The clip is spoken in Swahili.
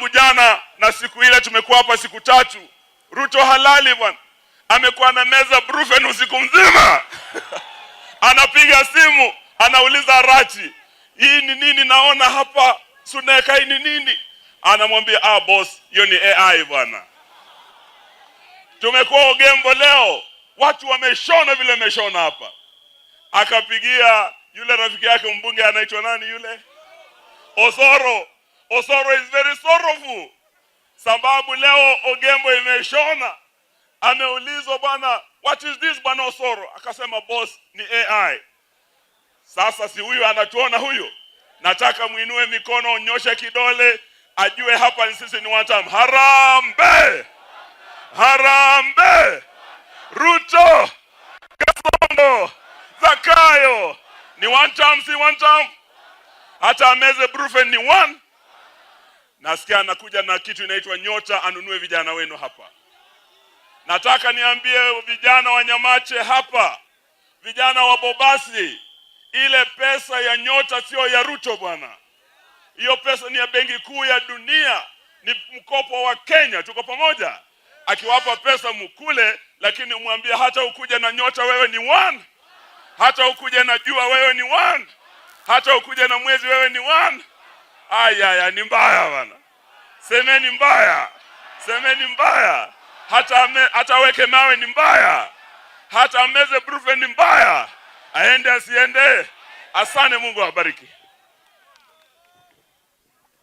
tangu jana na siku ile tumekuwa hapa siku 3. Ruto halali bwana. Amekuwa na meza brufen usiku mzima. Anapiga simu, anauliza Arati, hii ni nini naona hapa? Suneka hii ni nini? Anamwambia boss, hiyo ni AI bwana. Tumekuwa Ogembo leo, watu wameshona vile wameshona hapa. Akapigia yule rafiki yake mbunge anaitwa nani yule? Osoro. Osoro is very sorrowful. Sababu leo Ogembo imeshona. Ameulizwa bwana, what is this bwana Osoro? Akasema boss, ni AI. Sasa si huyu anatuona huyu? Nataka muinue mikono, nyoshe kidole, ajue hapa ni sisi ni one time. Harambe! Harambe! Ruto! Kasongo! Zakayo! Ni one time, si one time? Hata ameze brufen ni one? Nasikia anakuja na kitu inaitwa nyota, anunue vijana wenu hapa. Nataka niambie vijana wa Nyamache hapa, vijana wa Bobasi, ile pesa ya nyota sio ya Ruto bwana. Hiyo pesa ni ya Benki Kuu ya Dunia, ni mkopo wa Kenya, tuko pamoja. Akiwapa pesa mkule, lakini umwambie hata ukuje na nyota wewe ni one. Hata ukuje na jua wewe ni one. Hata ukuje na mwezi wewe ni one. Aya, ni mbaya bwana. Semeni mbaya. Semeni mbaya. Hata weke mawe ni mbaya. Hata ameze brufen ni mbaya. Aende asiende. Asante, Mungu awabariki.